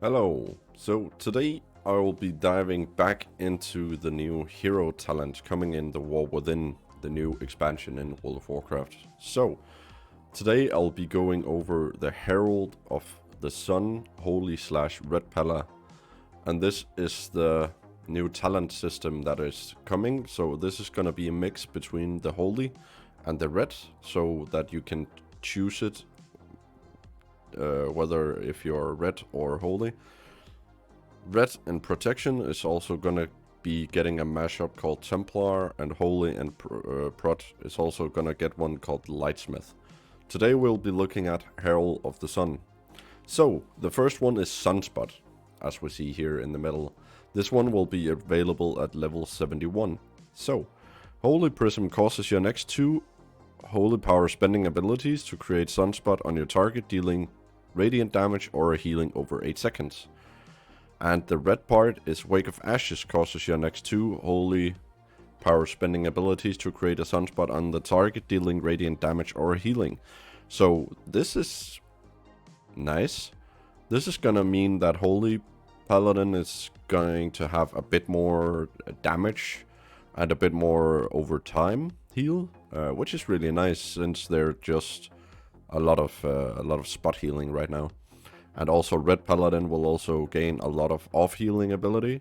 Hello, so today I will be diving back into the new hero talent coming in the War Within, the new expansion in World of Warcraft. So, today I'll be going over the Herald of the Sun, Holy / Red Pala, and this is the new talent system that is coming. So this is gonna be a mix between the Holy and the Red, so that you can choose it whether if you're red or holy. Red and protection is also gonna be getting a mashup called Templar, and holy and prot is also gonna get one called Lightsmith. Today we'll be looking at Herald of the Sun. So the first one is Sunspot, as we see here in the middle. This one will be available at level 71. So Holy Prism causes your next 2 holy power spending abilities to create Sunspot on your target, dealing radiant damage or a healing over 8 seconds. And the red part is Wake of Ashes causes your next 2 holy power spending abilities to create a Sunspot on the target, dealing radiant damage or healing. So this is nice. This is gonna mean that Holy Paladin is going to have a bit more damage and a bit more over time heal, which is really nice since they're just a lot of spot healing right now. And also Red Paladin will also gain a lot of off healing ability,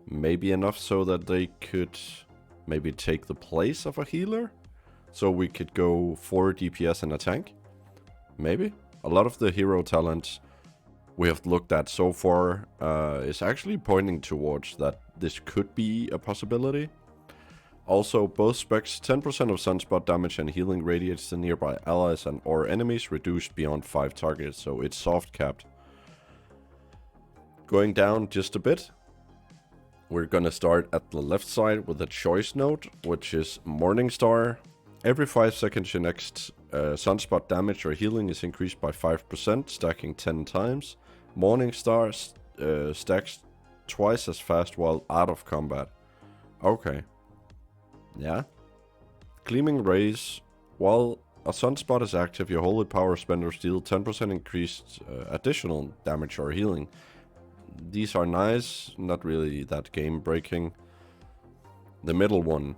maybe enough so that they could maybe take the place of a healer, so we could go 4 DPS in a tank, maybe. A lot of the hero talents we have looked at so far is actually pointing towards that this could be a possibility. Also, both specs, 10% of Sunspot damage and healing radiates to nearby allies and or enemies, reduced beyond 5 targets, so it's soft capped. Going down just a bit, we're gonna start at the left side with a choice note, which is Morningstar. Every 5 seconds your next Sunspot damage or healing is increased by 5%, stacking 10 times. Morningstar stacks twice as fast while out of combat. Okay. Yeah. Gleaming Rays. While a Sunspot is active, your holy power spenders deal 10% increased additional damage or healing. These are nice, not really that game breaking. The middle one.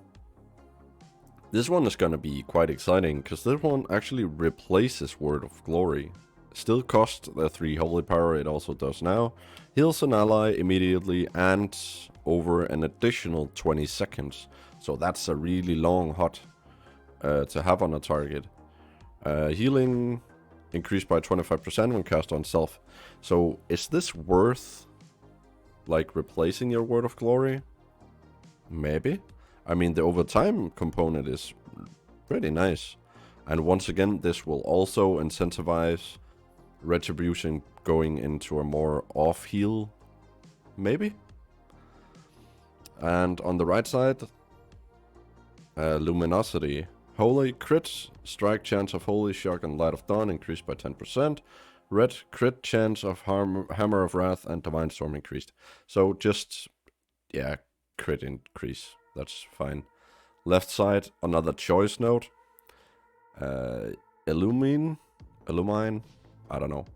This one is gonna be quite exciting, because this one actually replaces Word of Glory. Still costs the 3 holy power, it also does now. Heals an ally immediately and over an additional 20 seconds. So that's a really long hot to have on a target. Healing increased by 25% when cast on self. So is this worth like replacing your Word of Glory? Maybe. I mean, the overtime component is pretty nice. And once again, this will also incentivize Retribution going into a more off heal. Maybe. And on the right side, Luminosity. Holy crit, strike chance of Holy Shock and Light of Dawn increased by 10%. Red crit chance of Hammer of Wrath and Divine Storm increased. So just, yeah, crit increase. That's fine. Left side, another choice note. Illumine, I don't know.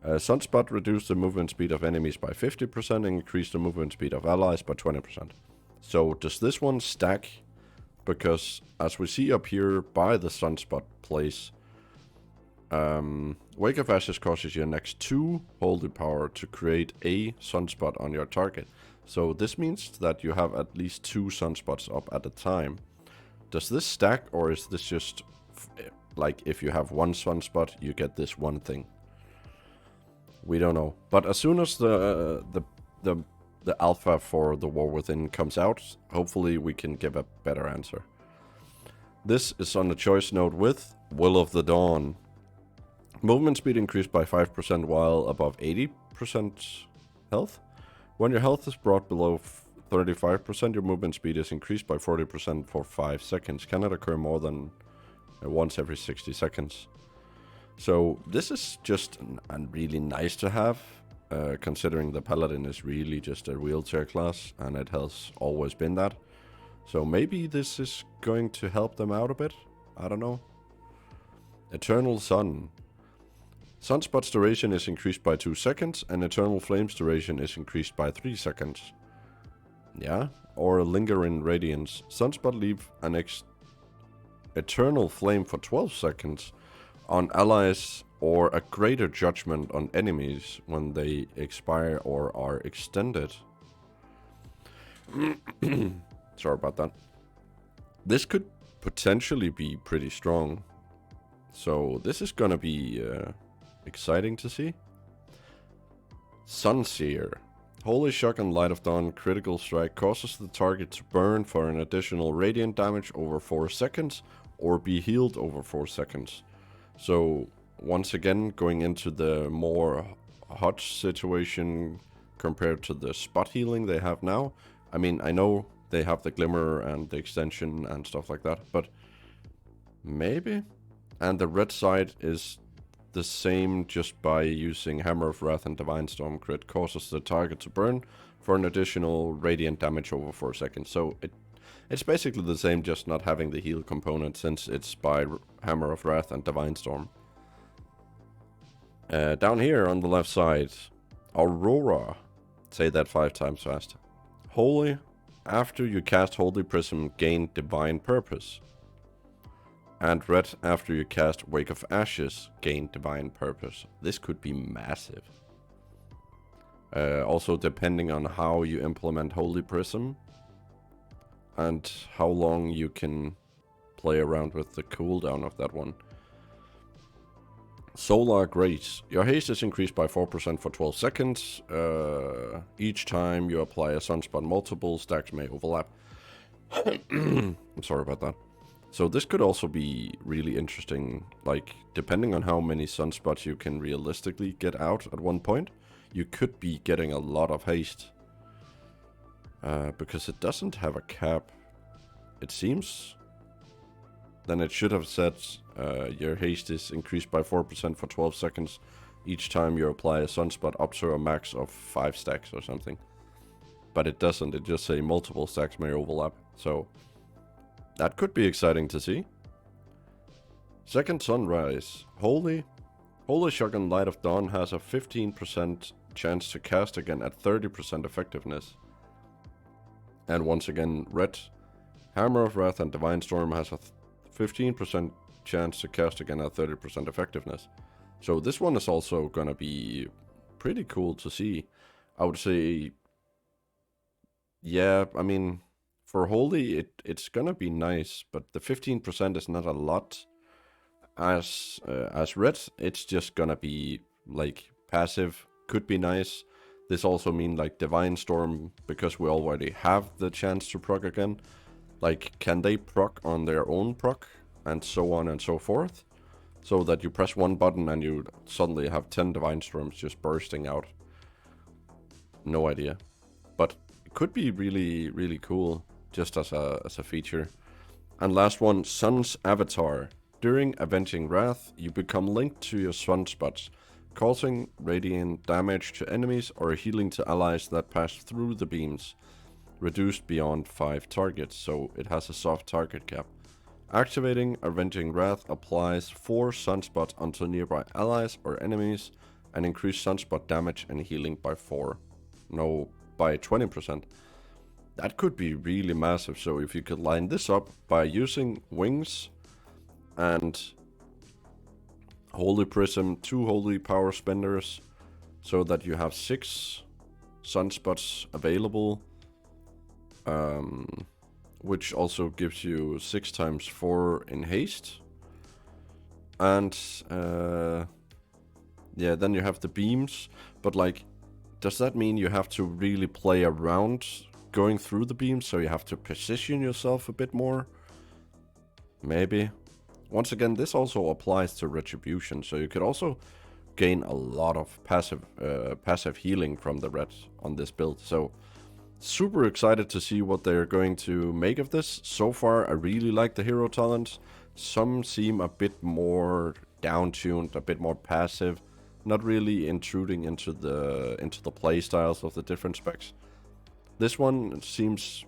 Sunspot reduced the movement speed of enemies by 50% and increased the movement speed of allies by 20%. So does this one stack? Because as we see up here by the Sunspot place, Wake of Ashes causes your next 2 holy power to create a Sunspot on your target. So this means that you have at least 2 Sunspots up at a time. Does this stack, or is this just like if you have 1 Sunspot, you get this one thing? We don't know. But as soon as the alpha for the War Within comes out, hopefully we can give a better answer. This is on the choice note with Will of the Dawn. Movement speed increased by 5% while above 80% health. When your health is brought below 35%, your movement speed is increased by 40% for 5 seconds. Cannot occur more than once every 60 seconds. So this is just really nice to have, considering the Paladin is really just a wheelchair class, and it has always been that. So maybe this is going to help them out a bit. I don't know. Eternal Sun. Sunspot's duration is increased by 2 seconds, and Eternal Flame's duration is increased by 3 seconds. Yeah, or Lingering Radiance. Sunspot leave an Eternal Flame for 12 seconds on allies or a greater judgment on enemies when they expire or are extended. Sorry about that. This could potentially be pretty strong. So this is gonna be exciting to see. Sunseer. Holy Shock and Light of Dawn critical strike causes the target to burn for an additional radiant damage over 4 seconds or be healed over 4 seconds. So once again, going into the more hot situation compared to the spot healing they have now. I mean, I know they have the Glimmer and the extension and stuff like that, but maybe? And the red side is the same, just by using Hammer of Wrath and Divine Storm crit causes the target to burn for an additional radiant damage over 4 seconds. So it's basically the same, just not having the heal component since it's by Hammer of Wrath and Divine Storm. Down here on the left side, Aurora. Say that 5 times fast. Holy. After you cast Holy Prism, gain Divine Purpose. And red, after you cast Wake of Ashes, gain Divine Purpose. This could be massive. Also, depending on how you implement Holy Prism and how long you can play around with the cooldown of that one. Solar Grace. Your haste is increased by 4% for 12 seconds. Each time you apply a sunspot, multiple stacks may overlap. I'm sorry about that. So this could also be really interesting, like, depending on how many sunspots you can realistically get out at one point, you could be getting a lot of haste. Because it doesn't have a cap, it seems. Then it should have said your haste is increased by 4% for 12 seconds each time you apply a sunspot up to a max of 5 stacks or something. But it doesn't, it just say multiple stacks may overlap, so that could be exciting to see. Second Sunrise. Holy Shock and Light of Dawn has a 15% chance to cast again at 30% effectiveness. And once again, red. Hammer of Wrath and Divine Storm has a 15% chance to cast again at 30% effectiveness. So this one is also gonna be pretty cool to see. I would say, yeah, I mean, for Holy, it's gonna be nice, but the 15% is not a lot. As red, it's just gonna be like passive, could be nice. This also mean like Divine Storm, because we already have the chance to proc again. Like, can they proc on their own proc, and so on and so forth, so that you press one button and you suddenly have 10 Divine Storms just bursting out? No idea, but it could be really, really cool. Just as a feature. And last one, Sun's Avatar. During Avenging Wrath, you become linked to your sunspots, causing radiant damage to enemies or healing to allies that pass through the beams. Reduced beyond 5 targets, so it has a soft target cap. Activating Avenging Wrath applies 4 sunspots onto nearby allies or enemies and increase sunspot damage and healing by 20%. That could be really massive, so if you could line this up by using Wings and Holy Prism, 2 Holy Power Spenders, so that you have 6 sunspots available, which also gives you 6 times 4 in haste. And yeah, then you have the beams, but like, does that mean you have to really play around going through the beams, so you have to position yourself a bit more? Maybe. Once again, this also applies to Retribution, so you could also gain a lot of passive healing from the red on this build. So super excited to see what they're going to make of this. So far, I really like the hero talents. Some seem a bit more down-tuned, a bit more passive, not really intruding into the play styles of the different specs. This one seems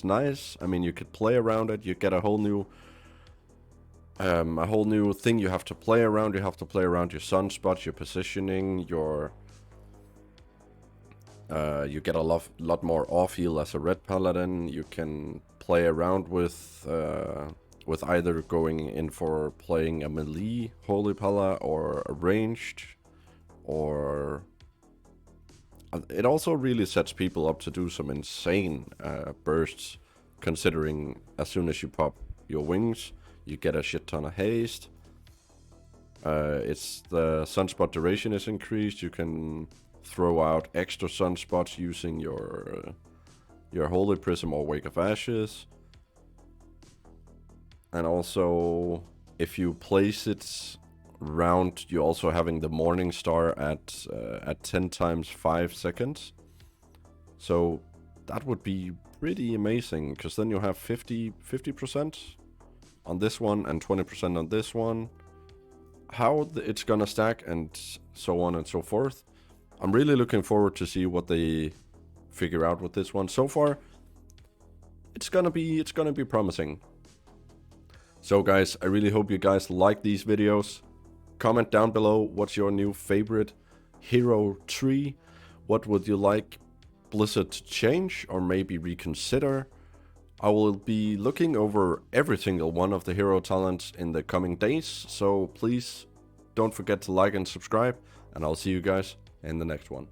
nice. I mean, you could play around it. You get a whole new a whole new thing you have to play around. You have to play around your sunspots, your positioning, your... you get a lot more off heal as a red paladin. You can play around with either going in for playing a melee holy pala or a ranged, or it also really sets people up to do some insane bursts, considering as soon as you pop your wings, you get a shit ton of haste. It's the sunspot duration is increased. You can throw out extra sunspots using your Holy Prism or Wake of Ashes. And also, if you place it round, you're also having the Morning Star at 10 times 5 seconds. So that would be pretty amazing, because then you have 50% on this one and 20% on this one. How it's gonna stack and so on and so forth. I'm really looking forward to see what they figure out with this one. So far, it's gonna be promising. So guys, I really hope you guys like these videos. Comment down below what's your new favorite hero tree. What would you like Blizzard to change or maybe reconsider? I will be looking over every single one of the hero talents in the coming days. So please don't forget to like and subscribe, and I'll see you guys in the next one.